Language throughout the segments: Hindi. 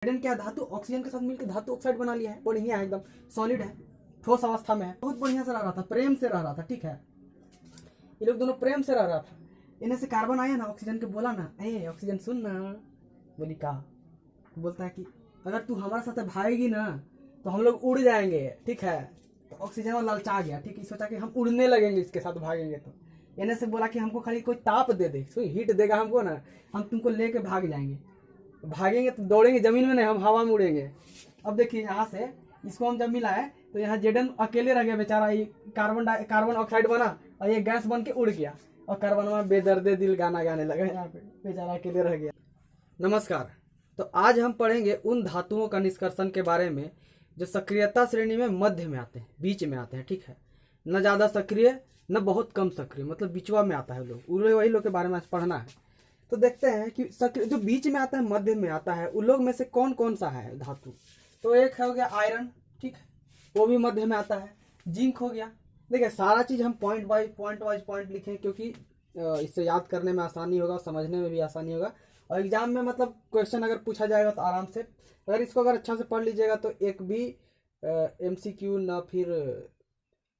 हाइड्रोजन क्या धातु ऑक्सीजन के साथ मिलकर धातु ऑक्साइड बना लिया है, बढ़िया है, एकदम सॉलिड है, ठोस अवस्था में है, बहुत बढ़िया से रह रहा था, प्रेम से रह रहा था। ठीक है, ये लोग दोनों प्रेम से रह रहा था। इन्हें से कार्बन आया ना, ऑक्सीजन के बोला ना, ए ऑक्सीजन सुन ना, बोली कहा, बोलता है कि अगर तू हमारे साथ भागेगी ना तो हम लोग उड़ जाएंगे। ठीक है, तो ऑक्सीजन में ललचा गया। ठीक है, सोचा कि हम उड़ने लगेंगे इसके साथ भागेंगे। तो इन्हें से बोला कि हमको खाली कोई ताप दे दे, कोई हीट देगा हमको ना, हम तुमको लेके भाग जाएंगे। भागेंगे तो दौड़ेंगे जमीन में नहीं, हम हवा में उड़ेंगे। अब देखिए यहाँ से इसको हम जब मिला है तो यहाँ जेडन अकेले रह गया बेचारा, ये कार्बन ऑक्साइड बना और ये गैस बन के उड़ गया, और कार्बन में बेदर्दे दिल गाना गाने लगा, यहाँ पे बेचारा अकेले रह गया। नमस्कार, तो आज हम पढ़ेंगे उन धातुओं का निष्कर्षण के बारे में जो सक्रियता श्रेणी में मध्य में आते हैं, बीच में आते हैं। ठीक है, न ज़्यादा सक्रिय न बहुत कम सक्रिय, मतलब बीचवा में आता है लोग, वही लोग के बारे में आज पढ़ना है। तो देखते हैं कि सक्रिय जो बीच में आता है, मध्य में आता है, उन लोग में से कौन कौन सा है धातु। तो एक हो गया आयरन, ठीक है, वो भी मध्य में आता है। जिंक हो गया। देखिए सारा चीज़ हम पॉइंट वाइज पॉइंट लिखें, क्योंकि इससे याद करने में आसानी होगा, समझने में भी आसानी होगा, और एग्जाम में मतलब क्वेश्चन अगर पूछा जाएगा तो आराम से, अगर इसको अगर अच्छा से पढ़ लीजिएगा तो एक भी MCQ ना फिर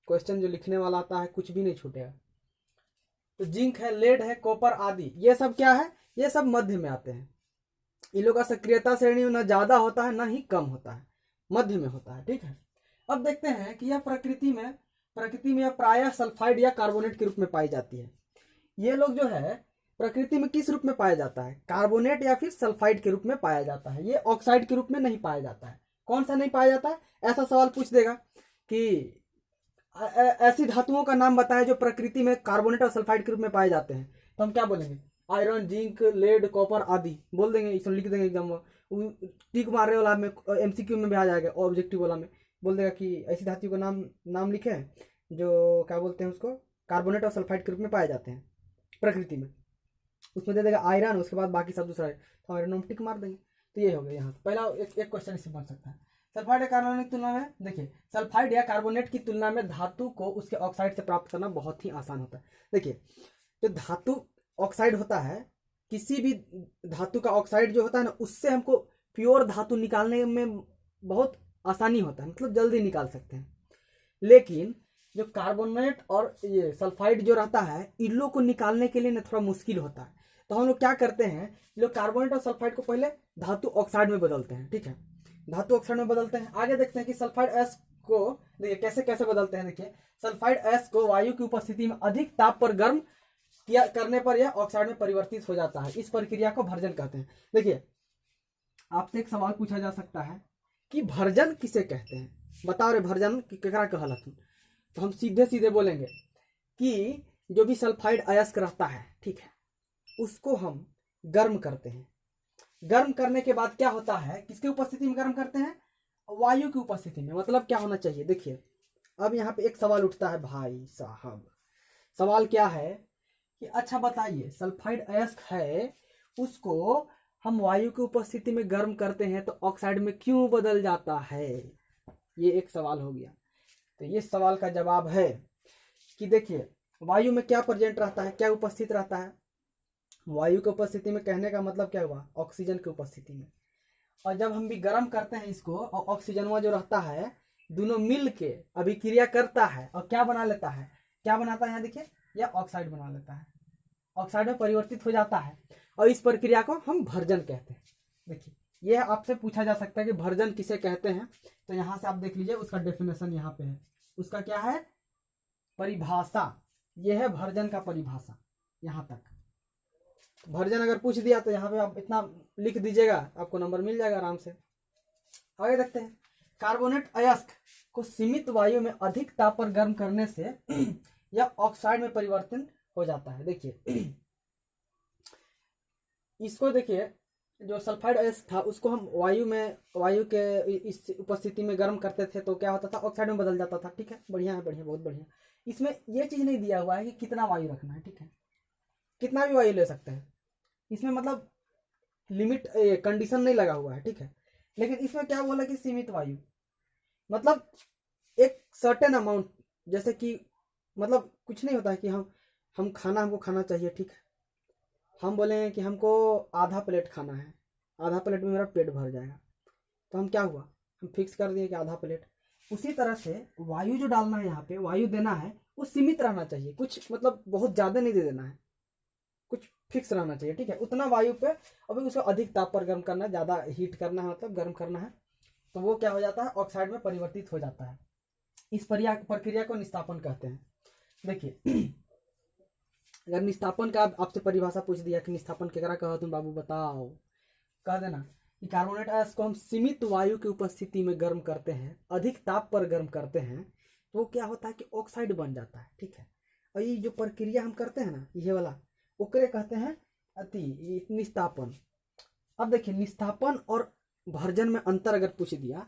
क्वेश्चन जो लिखने वाला आता है कुछ भी नहीं छूटेगा। तो जिंक है, लेड है, कॉपर आदि, ये सब क्या है, ये सब मध्य में आते हैं। इन लोगों का सक्रियता श्रेणी में ना ज्यादा होता है ना ही कम होता है, मध्य में होता है। ठीक है, अब देखते हैं कि यह प्रकृति में यह प्रायः सल्फाइड या कार्बोनेट के रूप में पाई जाती है। ये लोग जो है प्रकृति में किस रूप में पाया जाता है, कार्बोनेट या फिर सल्फाइड के रूप में पाया जाता है। ये ऑक्साइड के रूप में नहीं पाया जाता है। कौन सा नहीं पाया जाता है, ऐसा सवाल पूछ देगा कि ऐसी धातुओं का नाम बताएं जो प्रकृति में कार्बोनेट और सल्फाइड के रूप में पाए जाते हैं, तो हम क्या बोलेंगे, आयरन, जिंक, लेड, कॉपर आदि बोल देंगे, इसमें लिख देंगे एकदम टिक मारने वाला में, MCQ में भी आ जाएगा, ऑब्जेक्टिव वाला में बोल देगा कि ऐसी धातु का नाम लिखे जो क्या बोलते हैं उसको, कार्बोनेट और सल्फाइड के रूप में पाए जाते हैं प्रकृति में। उसमें दे देगा आयरन, उसके बाद बाकी सब दूसरा है, तो आयरन में टिक मार देंगे। तो ये हो गया यहाँ पहला एक क्वेश्चन इससे बन सकता है। सल्फाइड या कार्बोनेट की तुलना में, देखिए सल्फाइड या कार्बोनेट की तुलना में धातु को उसके ऑक्साइड से प्राप्त करना बहुत ही आसान होता है। देखिए जो धातु ऑक्साइड होता है, किसी भी धातु का ऑक्साइड जो होता है ना, उससे हमको प्योर धातु निकालने में बहुत आसानी होता है, मतलब जल्दी निकाल सकते हैं। लेकिन जो कार्बोनेट और ये सल्फाइड जो रहता है, इन लोग को निकालने के लिए ना थोड़ा मुश्किल होता है। तो हम लोग क्या करते हैं, लोग कार्बोनेट और सल्फाइड को पहले धातु ऑक्साइड में बदलते हैं। ठीक है, धातु ऑक्साइड में बदलते हैं। आगे देखते हैं कि सल्फाइड एस को देखिए कैसे कैसे बदलते हैं। देखिए सल्फाइड एस को वायु की उपस्थिति में अधिक ताप पर गर्म किया करने पर यह ऑक्साइड में परिवर्तित हो जाता है। इस प्रक्रिया को भर्जन कहते हैं। देखिए आपसे एक सवाल पूछा जा सकता है कि भर्जन किसे कहते हैं, बताओ रे भर्जन केकरा कहला तुम। तो हम सीधे सीधे बोलेंगे कि जो भी सल्फाइड अयस्क रहता है, ठीक है, उसको हम गर्म करते हैं। गर्म करने के बाद क्या होता है, किसकी उपस्थिति में गर्म करते हैं, वायु की उपस्थिति में। मतलब क्या होना चाहिए, देखिए अब यहाँ पे एक सवाल उठता है भाई साहब। सवाल क्या है कि अच्छा बताइए, सल्फाइड अयस्क है, उसको हम वायु की उपस्थिति में गर्म करते हैं तो ऑक्साइड में क्यों बदल जाता है, ये एक सवाल हो गया। तो ये सवाल का जवाब है कि देखिए वायु में क्या प्रेजेंट रहता है, क्या उपस्थित रहता है, वायु की उपस्थिति में, कहने का मतलब क्या हुआ, ऑक्सीजन की उपस्थिति में। और जब हम भी गर्म करते हैं इसको, और ऑक्सीजन जो रहता है, दोनों मिल के अभिक्रिया करता है और क्या बना लेता है, क्या बनाता है, यहाँ देखिए यह ऑक्साइड बना लेता है, ऑक्साइड में परिवर्तित हो जाता है, और इस प्रक्रिया को हम भर्जन कहते हैं। देखिए यह आपसे पूछा जा सकता है कि भर्जन किसे कहते हैं। तो यहाँ से आप देख लीजिए, उसका डेफिनेशन यहाँ पे है, उसका क्या है, परिभाषा। यह है भर्जन का परिभाषा। यहाँ तक भर्जन अगर पूछ दिया तो यहाँ पे आप इतना लिख दीजिएगा, आपको नंबर मिल जाएगा आराम से। आगे देखते हैं, कार्बोनेट अयस्क को सीमित वायु में अधिक ताप पर गर्म करने से यह ऑक्साइड में परिवर्तन हो जाता है। देखिए इसको देखिए, जो सल्फाइड अयस्क था उसको हम वायु के इस उपस्थिति में गर्म करते थे तो क्या होता था, ऑक्साइड में बदल जाता था। ठीक है, बढ़िया है, बढ़िया, बहुत बढ़िया। इसमें यह चीज नहीं दिया हुआ है कि कितना वायु रखना है। ठीक है, कितना भी वायु ले सकते हैं, इसमें मतलब लिमिट कंडीशन नहीं लगा हुआ है। ठीक है, लेकिन इसमें क्या बोला कि सीमित वायु, मतलब एक सर्टेन अमाउंट, जैसे कि मतलब कुछ नहीं होता है कि हम खाना हमको खाना चाहिए। ठीक है, हम बोले कि हमको आधा प्लेट खाना है, आधा प्लेट में मेरा पेट भर जाएगा, तो हम क्या हुआ, हम फिक्स कर दिए कि आधा प्लेट। उसी तरह से वायु जो डालना है यहाँ पे, वायु देना है, वो सीमित रहना चाहिए, कुछ मतलब बहुत ज़्यादा नहीं दे देना है, कुछ फिक्स रहना चाहिए, ठीक है, उतना वायु पे। अभी उसको अधिक ताप पर गर्म करना है, ज़्यादा हीट करना है, मतलब गर्म करना है, तो वो क्या हो जाता है, ऑक्साइड में परिवर्तित हो जाता है। इस प्रक्रिया को निस्तापन कहते हैं। देखिए अगर निस्तापन का आपसे परिभाषा पूछ दिया कि निस्तापन केकरा कहा तुम बाबू बताओ, कह देना कि कार्बोनेट गैस को हम सीमित वायु की उपस्थिति में गर्म करते हैं, अधिक ताप पर गर्म करते हैं, तो वो क्या होता है कि ऑक्साइड बन जाता है, ठीक है। और ये जो प्रक्रिया हम करते हैं ना, ये वाला, ओकरे कहते हैं निस्तापन। अब देखिए निस्तापन और भर्जन में अंतर अगर पूछ दिया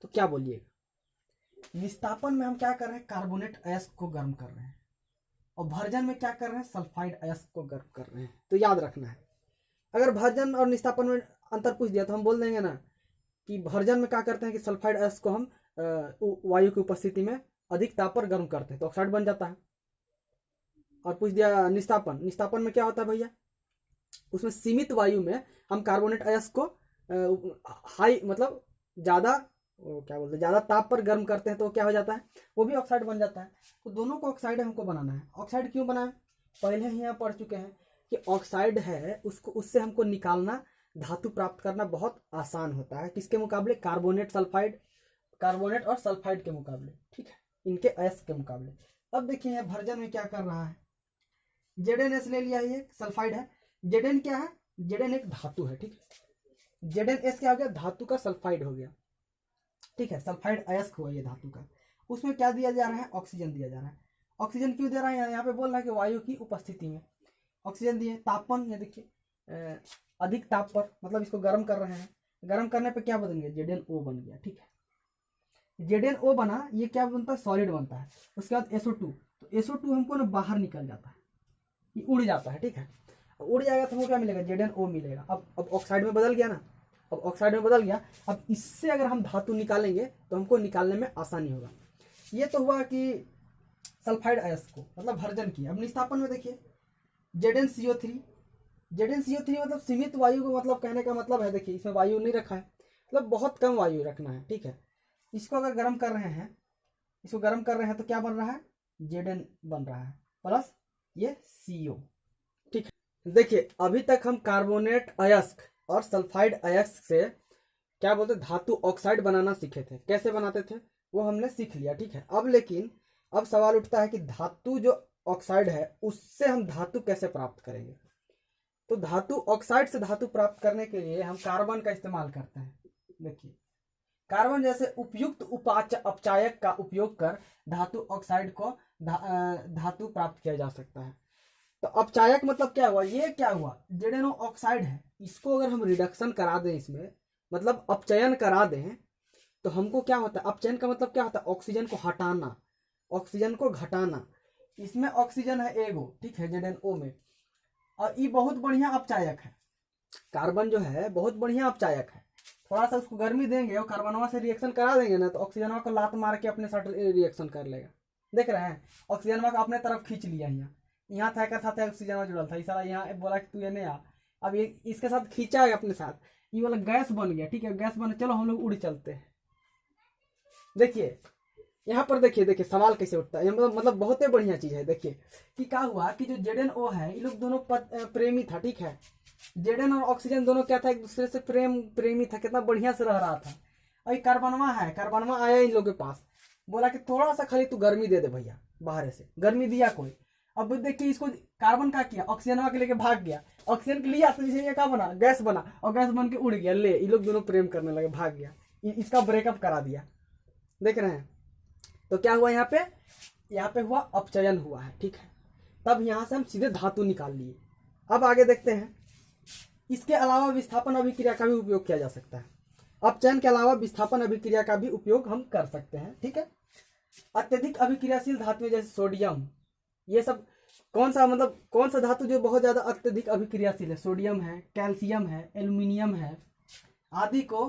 तो क्या बोलिएगा। निस्तापन में हम क्या कर रहे हैं, कार्बोनेट गैस को गर्म कर रहे हैं, और भर्जन में क्या कर रहे हैं, सल्फाइड गैस को गर्म कर रहे हैं। तो याद रखना है, अगर भर्जन और निस्तापन में अंतर पूछ दिया तो हम बोल देंगे ना कि भर्जन में क्या करते हैं कि सल्फाइड गैस को हम वायु की उपस्थिति में अधिक ताप पर गर्म करते हैं तो ऑक्साइड बन जाता है। और पूछ दिया निस्तापन, निस्तापन में क्या होता है भैया, उसमें सीमित वायु में हम कार्बोनेट गैस को हाई मतलब ज़्यादा क्या बोलते हैं, ज़्यादा ताप पर गर्म करते हैं तो क्या हो जाता है, वो भी ऑक्साइड बन जाता है। तो दोनों को ऑक्साइड हमको बनाना है। ऑक्साइड क्यों बनाए, पहले ही यहाँ पढ़ चुके हैं कि ऑक्साइड है उसको, उससे हमको निकालना, धातु प्राप्त करना बहुत आसान होता है, किसके मुकाबले, कार्बोनेट और सल्फाइड के मुकाबले, ठीक है, इनके गैस के मुकाबले। अब देखिए यहाँ भर्जन में क्या कर रहा है, ZnS ले लिया, ये सल्फाइड है। Zn क्या है, Zn एक धातु है, ठीक है, ZnS क्या हो गया, धातु का सल्फाइड हो गया, ठीक है, सल्फाइड अयस्क हुआ ये धातु का। उसमें क्या दिया जा रहा है, ऑक्सीजन दिया जा रहा है। ऑक्सीजन क्यों दे रहा है, यहाँ पे बोल रहा है कि वायु की उपस्थिति में ऑक्सीजन दिए। तापमान ये देखिए अधिक ताप पर, मतलब इसको गर्म कर रहे हैं, गर्म करने पे क्या बन गया, ZnO बन गया, ठीक है, ZnO बना, ये क्या बनता है, सॉलिड बनता है। उसके बाद SO2, तो SO2 हमको ना बाहर निकल जाता है, ये उड़ जाता है, ठीक है, उड़ जाएगा तो हमको क्या मिलेगा, ZnO मिलेगा। अब ऑक्साइड में बदल गया ना, अब ऑक्साइड में बदल गया। अब इससे अगर हम धातु निकालेंगे तो हमको निकालने में आसानी होगा। ये तो हुआ कि सल्फाइड अयस्क को मतलब भर्जन किया। अब निस्तापन में देखिए ZnCO3, ZnCO3 मतलब सीमित वायु को, मतलब कहने का मतलब है, देखिए इसमें वायु नहीं रखा है, मतलब बहुत कम वायु रखना है, ठीक है। इसको अगर गर्म कर रहे हैं, इसको गर्म कर रहे हैं तो क्या बन रहा है, Zn बन रहा है प्लस ये CO, ठीक है। देखिए अभी तक हम कार्बोनेट अयस्क और सल्फाइड अयस्क से क्या बोलते, धातु ऑक्साइड बनाना सीखे थे, कैसे बनाते थे वो हमने सीख लिया, ठीक है। अब लेकिन अब सवाल उठता है कि धातु जो ऑक्साइड है उससे हम धातु कैसे प्राप्त करेंगे। तो धातु ऑक्साइड से धातु प्राप्त करने के लिए हम कार्बन का इस्तेमाल करते हैं। देखिए कार्बन जैसे उपयुक्त अपचायक का उपयोग कर धातु ऑक्साइड को धातु प्राप्त किया जा सकता है। तो अपचायक मतलब क्या हुआ, ये क्या हुआ, ZnO ऑक्साइड है, इसको अगर हम रिडक्शन करा दें, इसमें मतलब अपचयन करा दें, तो हमको क्या होता है, अपचयन का मतलब क्या होता है, ऑक्सीजन को हटाना, ऑक्सीजन को घटाना। इसमें ऑक्सीजन है एगो, ठीक है, ZnO में, और ये बहुत बढ़िया अपचायक है। कार्बन जो है बहुत बढ़िया अपचायक है, थोड़ा सा उसको गर्मी देंगे और कार्बनवा से रिएक्शन करा देंगे ना, तो ऑक्सीजनवा को लात मार के अपने साथ रिएक्शन कर लेगा। देख रहे हैं, ऑक्सीजनवा को अपने तरफ खींच लिया, यहाँ था का साथ ऑक्सीजन जुड़ल था, इस यहाँ बोला कि तू ये नहीं आ, अब ये इसके साथ खींचा है अपने साथ, ये वाला गैस बन गया, ठीक है, गैस बन, चलो हम लोग उड़ चलते हैं। देखिए यहाँ पर देखिए सवाल कैसे उठता है, मतलब बहुत ही बढ़िया चीज है। देखिए कि क्या हुआ कि जो ZnO है, ये लोग दोनों प्रेमी था, ठीक है, Zn और ऑक्सीजन दोनों क्या था, एक दूसरे से प्रेमी था, कितना बढ़िया से रह रहा था। और कार्बनवा है, कार्बनवा आया इन लोगों के पास, बोला कि थोड़ा सा खाली तू गर्मी दे दे भैया, बाहर से गर्मी दिया कोई। अब देखिए इसको कार्बन का किया, ऑक्सीजन के लेके भाग गया, ऑक्सीजन के लिया तो ये क्या बना, गैस बना, और गैस बन के उड़ गया, ले ये लोग दोनों प्रेम करने लगे, भाग गया, इसका ब्रेकअप करा दिया। देख रहे हैं, तो क्या हुआ यहाँ पे हुआ अपचयन हुआ है, ठीक है। तब यहाँ से हम सीधे धातु निकाल लिए। अब आगे देखते हैं, इसके अलावा विस्थापन अभिक्रिया का भी उपयोग किया जा सकता है। अपचयन के अलावा विस्थापन अभिक्रिया का भी उपयोग हम कर सकते हैं, ठीक है। अत्यधिक अभिक्रियाशील धातु जैसे सोडियम, ये सब कौन सा धातु जो बहुत ज्यादा अत्यधिक अभिक्रियाशील है, सोडियम है, कैल्शियम है, एल्यूमिनियम है, आदि को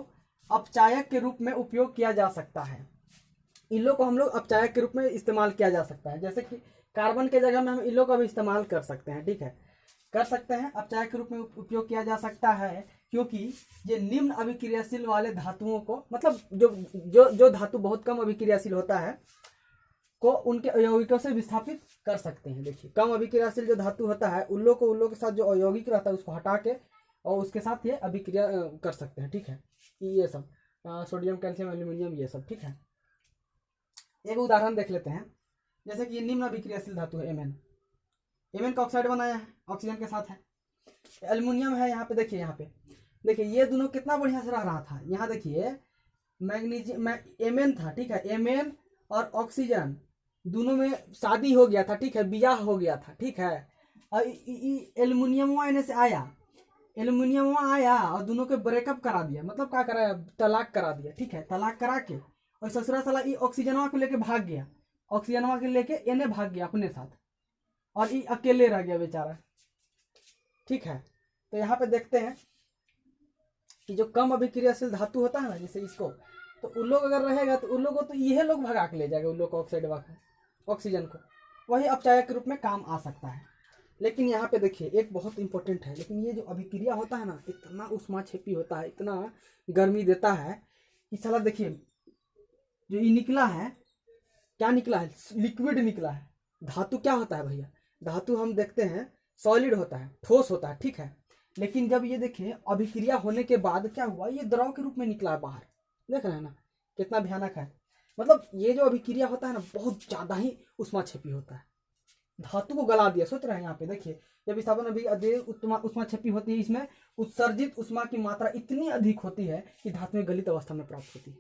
अपचायक के रूप में उपयोग किया जा सकता है। इन लोग को हम लोग अपचायक के रूप में इस्तेमाल किया जा सकता है, जैसे कि कार्बन के जगह में हम इन लोग का भी इस्तेमाल कर सकते हैं, ठीक है, कर सकते हैं, अपचायक के रूप में उपयोग किया जा सकता है। क्योंकि ये निम्न अभिक्रियाशील वाले धातुओं को, मतलब जो जो जो धातु बहुत कम अभिक्रियाशील होता है को उनके यौगिकों से विस्थापित कर सकते हैं। देखिए कम अभिक्रियाशील जो धातु होता है उन लोग के साथ जो अयौगिक रहता है उसको हटा के और उसके साथ ये अभिक्रिया कर सकते हैं, ठीक है। ये सब सोडियम, कैल्शियम, एल्यूमिनियम, ये सब, ठीक है। एक उदाहरण देख लेते हैं, जैसे कि ये निम्न अभिक्रियाशील धातु है एमएन का ऑक्साइड बनाया है, ऑक्सीजन के साथ है। एल्यूमिनियम है यहाँ पे, देखिए ये दोनों कितना बढ़िया से रह रहा था। यहाँ देखिए मैग्नीशियम एमएन था, ठीक है, एमएन और ऑक्सीजन दोनों में शादी हो गया था, ठीक है, ब्याह हो गया था, ठीक है। और एल्यूमिनियम आने से आया, एल्यूमिनियम आया और दोनों के ब्रेकअप करा दिया, मतलब क्या करा, तलाक करा दिया, ठीक है। तलाक करा के और ससुरा साला ये ऑक्सीजनवा को लेके भाग गया, ऑक्सीजनवा के लेके एने भाग गया अपने साथ, और ये अकेले रह गया बेचारा, ठीक है। तो यहाँ पे देखते हैं कि जो कम अभिक्रियाशील धातु होता है ना, जैसे इसको, तो उन लोग अगर रहेगा तो उन लोगों, तो यह लोग भगा के ले जाएगा उन लोग को, ऑक्सीजन को, वही अपचायक के रूप में काम आ सकता है। लेकिन यहाँ पे देखिए एक बहुत इंपॉर्टेंट है, लेकिन ये जो अभिक्रिया होता है ना, इतना ऊष्माक्षेपी होता है, इतना गर्मी देता है कि साला देखिए जो ये निकला है, क्या निकला है, लिक्विड निकला है। धातु क्या होता है भैया, धातु हम देखते हैं सॉलिड होता है, ठोस होता है, ठीक है। लेकिन जब ये देखिए अभिक्रिया होने के बाद क्या हुआ, ये द्रव के रूप में निकला है बाहर, देख रहे हैं ना कितना भयानक है। मतलब ये जो अभिक्रिया होता है ना बहुत ज्यादा ही ऊष्माक्षेपी होता है, धातु को गला दिया। सोच रहे हैं यहाँ पे देखिए, जब विस्थापन ऊष्माक्षेपी होती है, इसमें उत्सर्जित ऊष्मा की मात्रा इतनी अधिक होती है कि धातु में गलित अवस्था में प्राप्त होती है।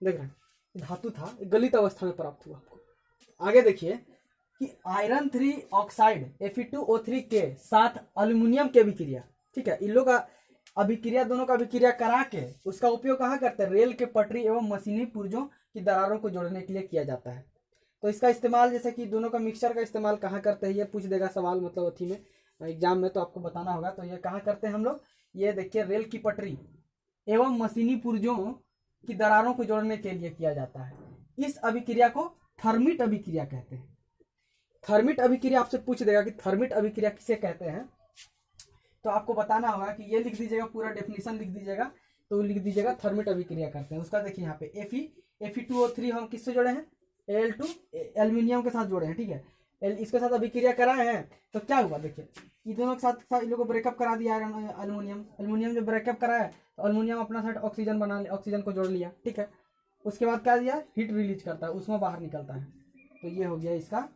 देख रहे हैं धातु था गलित अवस्था में प्राप्त हुआ आपको। आगे देखिए कि आयरन 3 ऑक्साइड Fe2O3 के साथ अल्युमिनियम की अभिक्रिया, ठीक है, इन लोग का अभिक्रिया, दोनों का अभिक्रिया करा के उसका उपयोग कहाँ करते हैं, रेल के पटरी एवं मशीनी पुर्जों की दरारों को जोड़ने के लिए किया जाता है। तो इसका इस्तेमाल, जैसे कि दोनों का मिक्सचर का इस्तेमाल कहाँ करते हैं, ये पूछ देगा सवाल, मतलब अथी में एग्जाम में, तो आपको बताना होगा। तो ये कहाँ करते हैं हम लोग, ये देखिए रेल की पटरी एवं मशीनी पुर्जों की दरारों को जोड़ने के लिए किया जाता है। इस अभिक्रिया को थर्मिट अभिक्रिया कहते हैं। थर्मिट अभिक्रिया आपसे पूछ देगा कि थर्मिट अभिक्रिया किसे कहते हैं, तो आपको बताना होगा कि ये लिख दीजिएगा, पूरा डेफिनेशन लिख दीजिएगा, तो लिख दीजिएगा थर्मिट अभिक्रिया करते हैं। उसका देखिए यहाँ पे Fe2O3 हम किससे जोड़े हैं, Al2 एल्यूमिनियम के साथ जोड़े हैं, ठीक है। इसके साथ अभिक्रिया कराए हैं, तो क्या हुआ देखिए, ये दोनों के साथ इन लोगों को ब्रेकअप करा दिया एल्यूमिनियम जो ब्रेकअप कराया तो एल्यूमिनियम अपना साइड ऑक्सीजन बना लिया, ऑक्सीजन को जोड़ लिया, ठीक है। उसके बाद क्या दिया, हीट रिलीज करता है, उसमें बाहर निकलता है, तो ये हो गया इसका